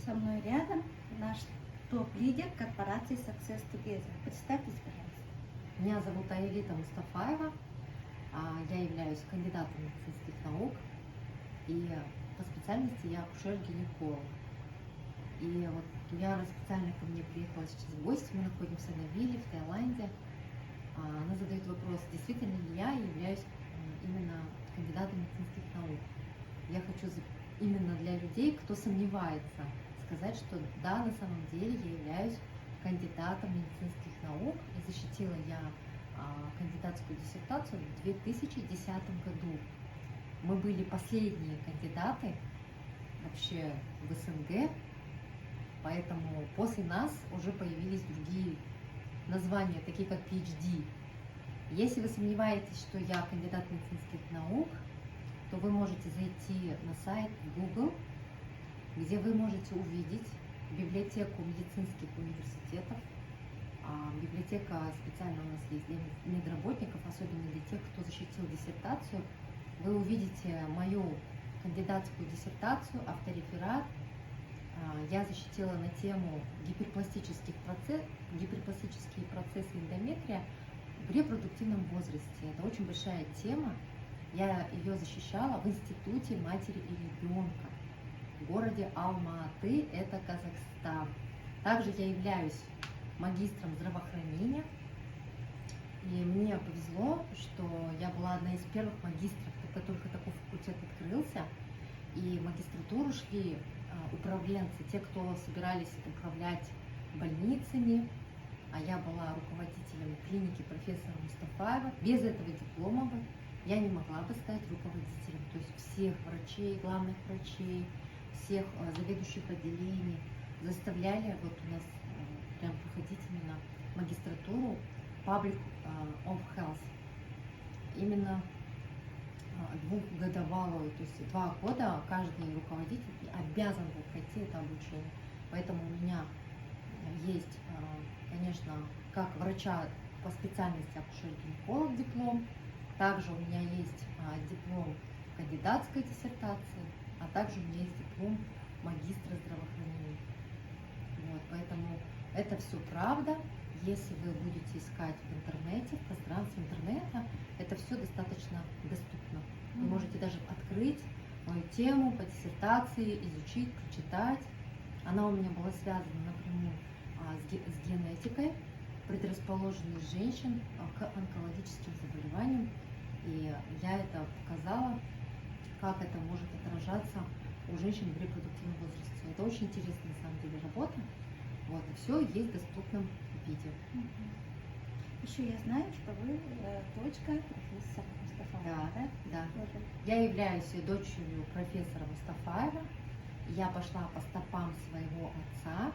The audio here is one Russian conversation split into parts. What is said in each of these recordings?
Со мной рядом наш топ-лидер корпорации Success Together. Представьтесь, пожалуйста. Меня зовут Аэлита Мустафаева. Я являюсь кандидатом медицинских наук и по специальности я акушер-гинеколог. И вот я специально ко мне приехала сейчас в гости, мы находимся на вилле в Таиланде. Она задает вопрос, действительно ли я являюсь именно кандидатом медицинских наук. Я хочу именно для людей, кто сомневается, сказать, что да, на самом деле я являюсь кандидатом медицинских наук, и защитила я кандидатскую диссертацию в 2010 году. Мы были последние кандидаты вообще в СНГ, поэтому после нас уже появились другие названия, такие как PhD. Если вы сомневаетесь, что я кандидат медицинских наук, то вы можете зайти на сайт Google, где вы можете увидеть библиотеку медицинских университетов. Библиотека специально у нас есть для медработников, особенно для тех, кто защитил диссертацию. Вы увидите мою кандидатскую диссертацию, автореферат. Я защитила на тему гиперпластические процессы эндометрия в репродуктивном возрасте. Это очень большая тема. Я ее защищала в Институте матери и ребенка в городе Алма-Аты, это Казахстан. Также я являюсь магистром здравоохранения. И мне повезло, что я была одна из первых магистров, когда только такой факультет открылся. И в магистратуру шли управленцы, те, кто собирались управлять больницами. А я была руководителем клиники профессора Мустафаева. Без этого диплома я не могла бы стать руководителем. То есть всех врачей, главных врачей, всех заведующих отделений заставляли вот у нас прям проходить именно магистратуру Public of Health. Именно двухгодовалую, то есть 2 года каждый руководитель обязан был пройти это обучение. Поэтому у меня есть, конечно, как врача по специальности акушер-гинеколог диплом, также у меня есть диплом кандидатской диссертации, а также у меня есть диплом магистра здравоохранения. Вот, поэтому это все правда. Если вы будете искать в интернете, в пространстве интернета, это все достаточно доступно. Вы можете даже открыть мою тему по диссертации, изучить, прочитать. Она у меня была связана напрямую с генетикой, предрасположенность женщин к онкологическим заболеваниям. И я это показала, как это может отражаться у женщин в репродуктивном возрасте. Это очень интересная, на самом деле, работа. Вот, и все есть в доступном виде. Еще я знаю, что вы дочка профессора Мустафаева. Да. Я являюсь дочерью профессора Мустафаева. Я пошла по стопам своего отца,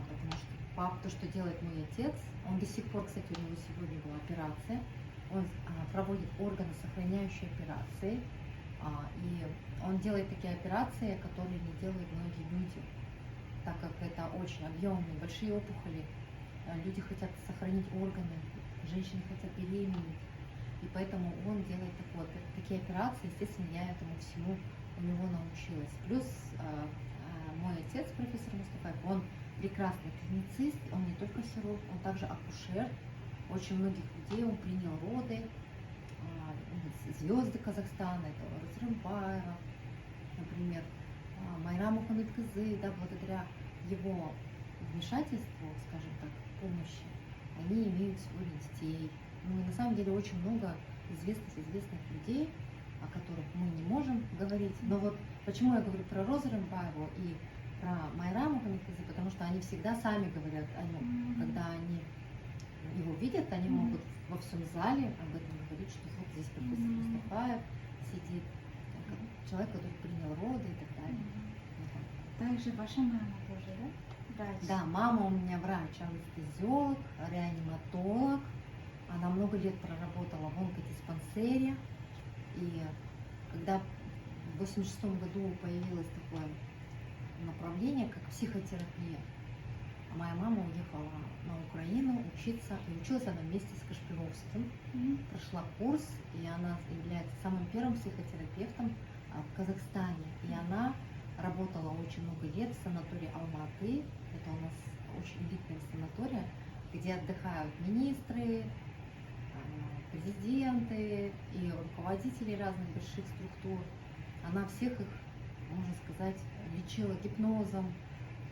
потому что то, что делает мой отец, он до сих пор, кстати, у него сегодня была операция, он проводит органосохраняющие операции, и он делает такие операции, которые не делают многие люди, так как это очень объемные, большие опухоли, люди хотят сохранить органы, женщины хотят беременеть, и поэтому он делает такие операции. Естественно, я этому всему у него научилась. Плюс мой отец, профессор Мустафаев, он прекрасный клиницист, он не только хирург, он также акушер. Очень многих людей он принял роды, звезды Казахстана, это Рымбаева, например, Майра Мухаммедкызы, да, благодаря его вмешательству, скажем так, помощи, они имеют сегодня детей. Ну и на самом деле очень много известных людей, о которых мы не можем говорить. Но вот почему я говорю про Розу Рымбаеву и про Майра Мухаммедкызы, потому что они всегда сами говорят о нем, когда они его видят, они могут во всем зале об этом говорить, что вот здесь профессор Мустафаев сидит, человек, который принял роды и так далее. Также ваша мама тоже, да? Врач. Да, мама у меня врач, анестезиолог, реаниматолог. Она много лет проработала в онкодиспансере. И когда в 1986 году появилось такое направление, как психотерапия, моя мама уехала на Украину учиться, и училась она вместе с Кашпировским. Прошла курс, и она является самым первым психотерапевтом в Казахстане. И она работала у очень много лет в санатории Алматы. Это у нас очень элитная санатория, где отдыхают министры, президенты и руководители разных больших структур. Она всех их, можно сказать, лечила гипнозом,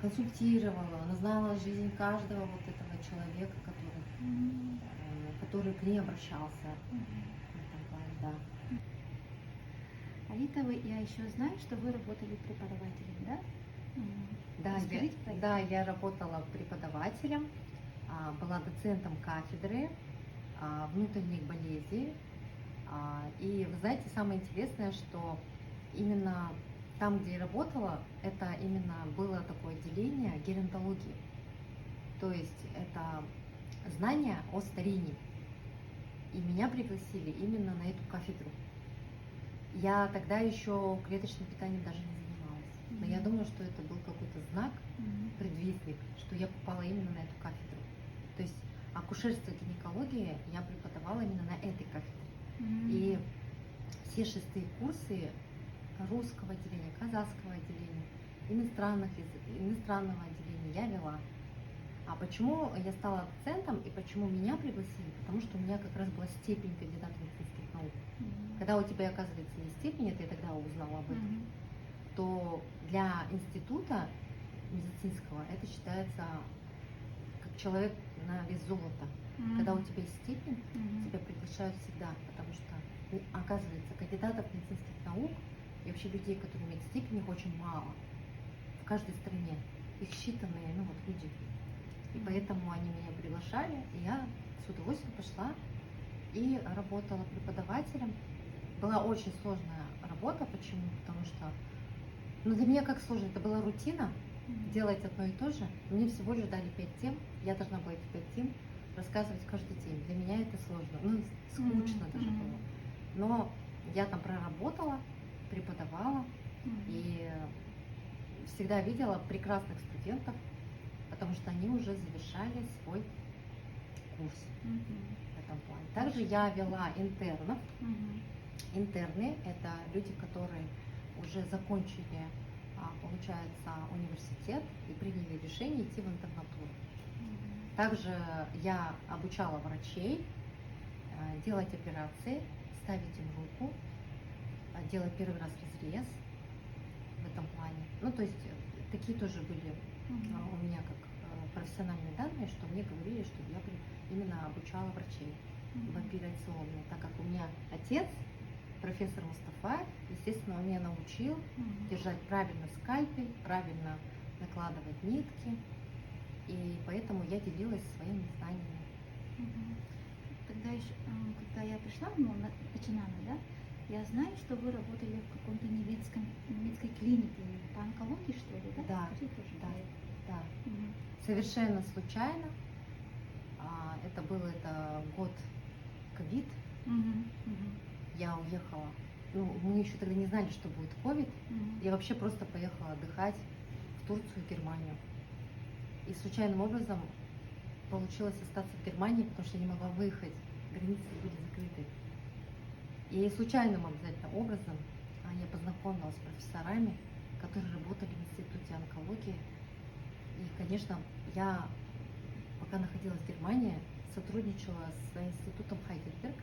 консультировала, она знала жизнь каждого вот этого человека, который к ней обращался. В этом плане, да. Алита, я еще знаю, что вы работали преподавателем, да? Да, Расскажите про это. да, я работала преподавателем, была доцентом кафедры внутренних болезней. И вы знаете, самое интересное, что именно там, где я работала, это именно было такое отделение геронтологии. То есть это знания о старении. И меня пригласили именно на эту кафедру. Я тогда еще клеточным питанием даже не занималась. Но я думаю, что это был какой-то знак, предвестник, что я попала именно на эту кафедру. То есть акушерство и гинекология я преподавала именно на этой кафедре. И все 6 курсы русского отделения, казахского отделения, иностранного отделения я вела. А почему я стала доцентом и почему меня пригласили? Потому что у меня как раз была степень кандидата медицинских наук. Когда у тебя, оказывается, есть степень, это я тогда узнала об этом, то для института медицинского это считается как человек на вес золота. Когда у тебя есть степень, тебя приглашают всегда, потому что, оказывается, кандидатов медицинских наук и вообще людей, которые имеют степень, их очень мало в каждой стране. Их считанные, люди. И поэтому они меня приглашали, и я с удовольствием пошла и работала преподавателем. Была очень сложная работа. Почему? Потому что для меня как сложно, это была рутина, делать одно и то же. Мне всего лишь дали 5 тем, я должна была эти 5 тем рассказывать каждый день. Для меня это сложно, скучно даже было. Но я там проработала, преподавала и всегда видела прекрасных студентов, потому что они уже завершали свой курс в этом плане. Также я вела интернов. Интерны – это люди, которые уже закончили, получается, университет и приняли решение идти в интернатуру. Также я обучала врачей делать операции, ставить им руку, делать первый раз разрез в этом плане. То есть такие тоже были у меня как профессиональные данные, что мне говорили, что я именно обучала врачей в операционной, так как у меня отец, профессор Мустафаев, естественно, он меня научил держать правильно скальпель, правильно накладывать нитки, и поэтому я делилась своими знаниями. Тогда еще, когда я пришла, начинала, да, я знаю, что вы работали в каком-то немецкой клинике по онкологии, что ли, да? Да, Скажите тоже да, про это. да. Совершенно случайно. Это был год ковид. Я уехала. Мы еще тогда не знали, что будет ковид. Я вообще просто поехала отдыхать в Турцию, Германию. И случайным образом получилось остаться в Германии, потому что я не могла выехать. Границы были закрыты. И случайным обязательно образом я познакомилась с профессорами, которые работали в институте онкологии. И, конечно, я, пока находилась в Германии, сотрудничала с институтом Хайдельберг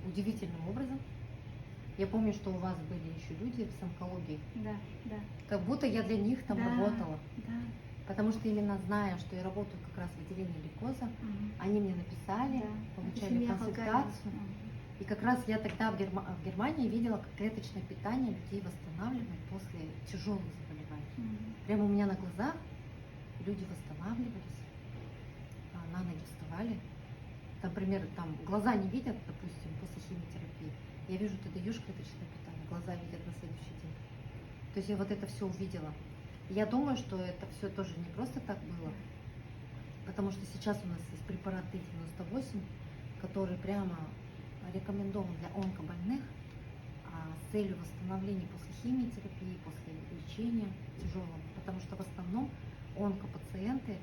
удивительным образом. Я помню, что у вас были еще люди с онкологией. Да. Как будто я для них там работала. Да. Потому что именно зная, что я работаю как раз в отделении лейкоза, они мне написали, получали консультацию. И как раз я тогда в Германии видела, как клеточное питание людей восстанавливает после тяжелых заболеваний. Прямо у меня на глазах люди восстанавливались, на ноги вставали. Например, глаза не видят, допустим, после химиотерапии. Я вижу, ты даешь клеточное питание, глаза видят на следующий день. То есть я вот это все увидела. И я думаю, что это все тоже не просто так было, потому что сейчас у нас есть препарат Т-98, который прямо рекомендован для онкобольных с целью восстановления после химиотерапии, после лечения тяжелого. Потому что в основном онкопациенты,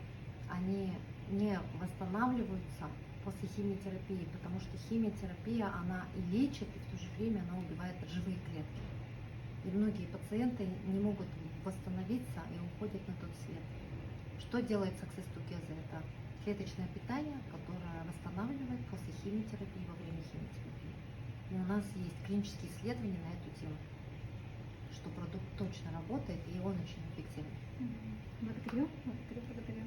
они не восстанавливаются после химиотерапии, потому что химиотерапия, она и лечит, и в то же время она убивает живые клетки. И многие пациенты не могут восстановить становиться и уходят на тот свет. Что делает Success Together? Это клеточное питание, которое восстанавливает после химиотерапии, во время химиотерапии. И у нас есть клинические исследования на эту тему, что продукт точно работает, и он очень эффективен. Благодарю, благодарю, благодарю.